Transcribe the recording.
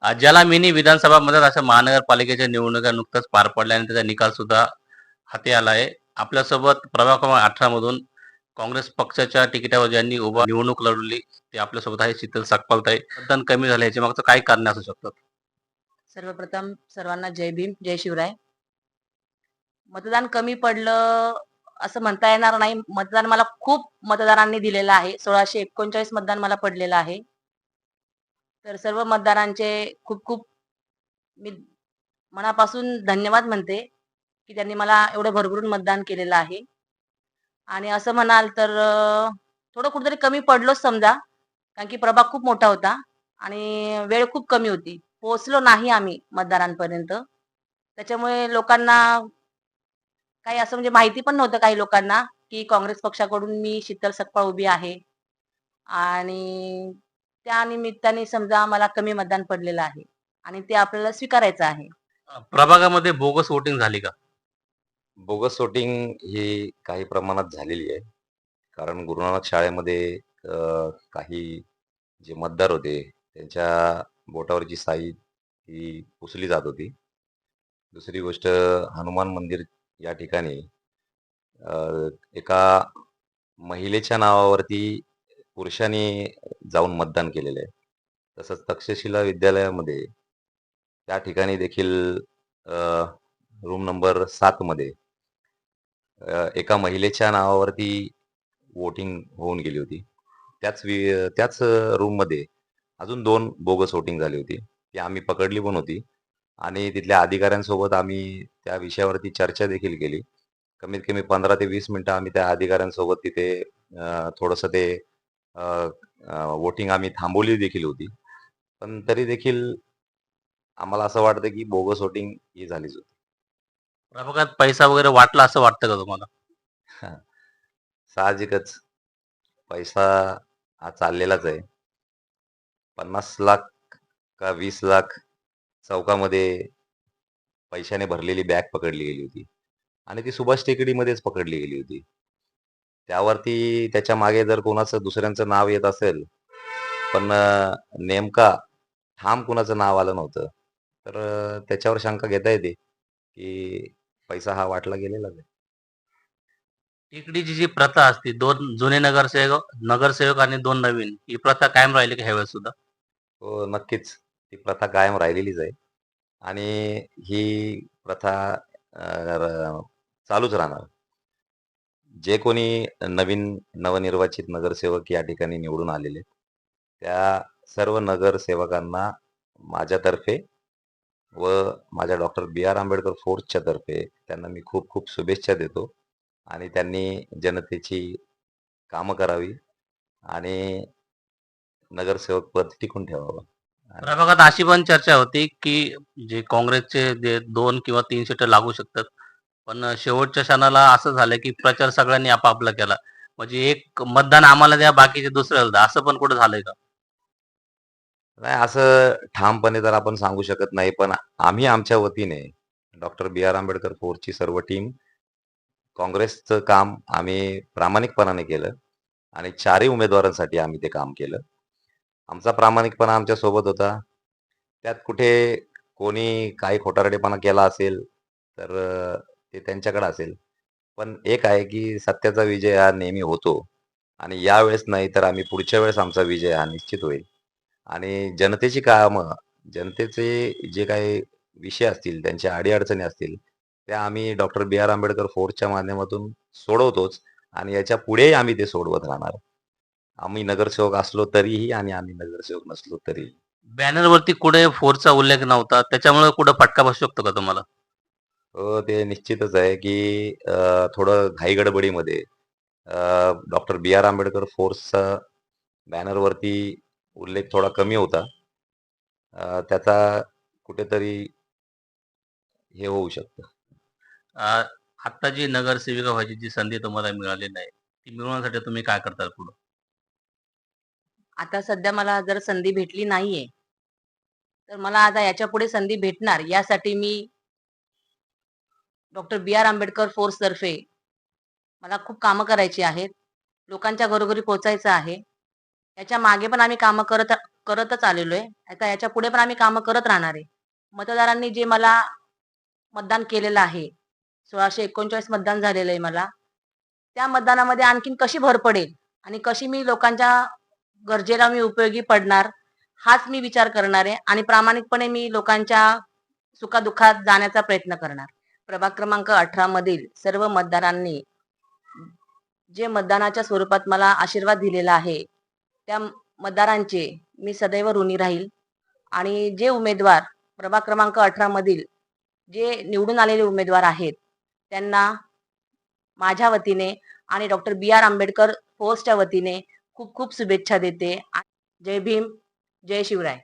ज्याला मिनी विधानसभा म्हणतात अशा महानगरपालिकेच्या निवडणुका नुकत्याच पार पडल्या आणि त्याचा निकाल सुद्धा हाती आला आहे. आपल्यासोबत प्रभाग क्रमांक 18 मधून काँग्रेस पक्षाच्या तिकिटावर ज्यांनी निवडणूक लढवली ते आपल्यासोबत आहे शीतल सकपालताई. मतदान कमी झालं याच्या मागचं काय कारण असू शकतात? सर्वप्रथम सर्वांना जय भीम, जय शिवराय. मतदान कमी पडलं असं म्हणता येणार नाही. मतदान मला खूप मतदारांनी दिलेलं आहे. 1639 मतदान मला पडलेलं आहे. तर सर्व मतदारांचे खूप खूप मी मनापासून धन्यवाद म्हणते, की त्यांनी मला एवढं भरभरून मतदान केलेलं आहे. आणि असं म्हणाल तर थोडं कुठेतरी कमी पडलोच समजा. कारण की प्रभाग खूप मोठा होता आणि वेळ खूप कमी होती. पोहोचलो नाही आम्ही मतदारांपर्यंत. त्याच्यामुळे लोकांना काही असं म्हणजे माहिती पण नव्हतं काही लोकांना, की काँग्रेस पक्षाकडून मी शीतल सकपाळ उभी आहे आणि त्या निमित्ताने समजा मला कमी मतदान पडलेलं आहे आणि ते आपल्याला स्वीकारायचं आहे. प्रभागामध्ये बोगस वोटिंग झाली का? बोगस वोटिंग ही काही प्रमाणात झालेली आहे. कारण गुरुनानक शाळेमध्ये काही जे मतदार होते, त्यांच्या बोटावरची साई ही पुसली जात होती. दुसरी गोष्ट हनुमान मंदिर या ठिकाणी अ, एका महिलेच्या नावावरती पुरुषांनी जाऊन मतदान केलेलं आहे. तसंच तक्षशिला विद्यालयामध्ये त्या ठिकाणी देखील रूम नंबर 7 मध्ये एका महिलेच्या नावावरती वोटिंग होऊन गेली होती. त्याच रूममध्ये अजून 2 बोगस वोटिंग झाली होती. ती आम्ही पकडली पण होती आणि तिथल्या अधिकाऱ्यांसोबत आम्ही त्या विषयावरती चर्चा देखील केली. कमीत कमी 15 ते 20 मिनिटं आम्ही त्या अधिकाऱ्यांसोबत तिथे थोडंसं ते वोटिंग आम्ही थांबवली देखील होती. पण तरी देखील आम्हाला असं वाटतं की बोगस वोटिंग ही झालीच होती. प्रभागात पैसा वगैरे वाटला असं वाटतं का तुम्हाला? साहजिकच पैसा हा चाललेलाच आहे. 50,00,000 का 20,00,000 चौकामध्ये पैशाने भरलेली बॅग पकडली गेली होती आणि ती सुभाष टेकडीमध्येच पकडली गेली होती. त्यावरती त्याच्या मागे जर कोणाचं दुसऱ्यांचं नाव येत असेल, पण नेमका ठाम कुणाचं नाव आलं नव्हतं, तर त्याच्यावर शंका घेता येते, की पैसा हा वाटला गेलेलाच आहे. टेकडीची जी प्रथा असते, 2 जुने नगरसेवक नगरसेवक आणि 2 नवीन, ही प्रथा कायम राहिली का ह्यावेळेस सुद्धा? हो, नक्कीच. ती प्रथा कायम राहिलेलीच आहे आणि ही प्रथा चालूच राहणार. जे कोणी नवीन नवनिर्वाचित नगरसेवक या ठिकाणी निवडून आलेले आहेत, त्या सर्व नगरसेवकांना माझ्यातर्फे व माझ्या डॉक्टर बी आर आंबेडकर फोर्सच्या तर्फे त्यांना मी खूप खूप शुभेच्छा देतो आणि त्यांनी जनतेची कामं करावी आणि नगरसेवक पद टिकून ठेवावं. आणि प्रभागात अशी पण चर्चा होती, की जे काँग्रेसचे जे 2 किंवा 3 सीटं लागू शकतात. पण शेवटच्या क्षणाला असं झालं, की प्रचार सगळ्यांनी आपापला केला. म्हणजे एक मतदान आम्हाला द्या, बाकीचे दुसऱ्याला द्या. असं पण कुठं झालंय का? नाही, असं ठामपणे तर आपण सांगू शकत नाही, पण आम्ही आमच्या वतीने डॉक्टर बी आर आंबेडकर फोर्सची सर्व टीम काँग्रेसचं काम आम्ही प्रामाणिकपणाने केलं आणि चारही उमेदवारांसाठी आम्ही ते काम केलं. आमचा प्रामाणिकपणा आमच्या सोबत होता. त्यात कुठे कोणी काही खोटारडेपणा केला असेल, तर ते त्यांच्याकडे असेल. पण एक आहे की सत्याचा विजय हा नेहमी होतो आणि यावेळेस नाही तर आम्ही पुढच्या वेळेस आमचा विजय हा निश्चित होईल. आणि जनतेची कामं, जनतेचे जे काही विषय असतील, त्यांच्या अडी-अडचणी असतील, त्या आम्ही डॉक्टर बी आर आंबेडकर फोर्सच्या माध्यमातून सोडवतोच आणि याच्या पुढेही आम्ही ते सोडवत राहणार. आम्ही नगरसेवक असलो तरीही आणि आम्ही नगरसेवक नसलो तरीही. बॅनरवरती कुठे फोर्सचा उल्लेख नव्हता. त्याच्यामुळे कुठं फटका बसू शकतो का तुम्हाला? ते निश्चितच आहे की थोडं घाई-गडबडीमध्ये डॉक्टर बी आर आंबेडकर फोर्सचा बॅनरवरती उल्लेख थोडा कमी होता. त्याचा कुठेतरी हे होऊ शकतं. अ, आत्ता जी नगरसेविका व्हायची जी संधी तुम्हाला मिळाली नाही, ती मिळवण्यासाठी तुम्ही काय करताल पुढं? आता सध्या मला जर संधी भेटली नाहीये, तर मला आता याच्यापुढे संधी भेटणार यासाठी मी डॉक्टर बी आर आंबेडकर फोर्सतर्फे मला खूप कामं करायची आहेत. लोकांच्या घरोघरी पोहोचायचं आहे. याच्या मागे पण आम्ही कामं करत करतच आलेलो आहे. आता याच्या पुढे पण आम्ही कामं करत राहणार आहे. मतदारांनी जे मला मतदान केलेलं आहे, 1639 मतदान झालेलं आहे मला. त्या मतदानामध्ये आणखीन कशी भर पडेल आणि कशी मी लोकांच्या गरजेला मी उपयोगी पडणार, हाच मी विचार करणार आहे आणि प्रामाणिकपणे मी लोकांच्या सुखादुःखात जाण्याचा प्रयत्न करणार. प्रभाग क्रमांक 18 मधील सर्व मतदारांनी जे मतदानाच्या स्वरूपात मला आशीर्वाद दिलेला आहे, त्या मतदारांचे मी सदैव ऋणी राहील आणि जे उमेदवार प्रभाग क्रमांक 18 मधील जे निवडून आलेले उमेदवार आहेत, त्यांना माझ्या वतीने आणि डॉक्टर बी.आर. आंबेडकर फोर्सच्या वतीने खूप खूप शुभेच्छा देते. जय भीम, जय शिवराय.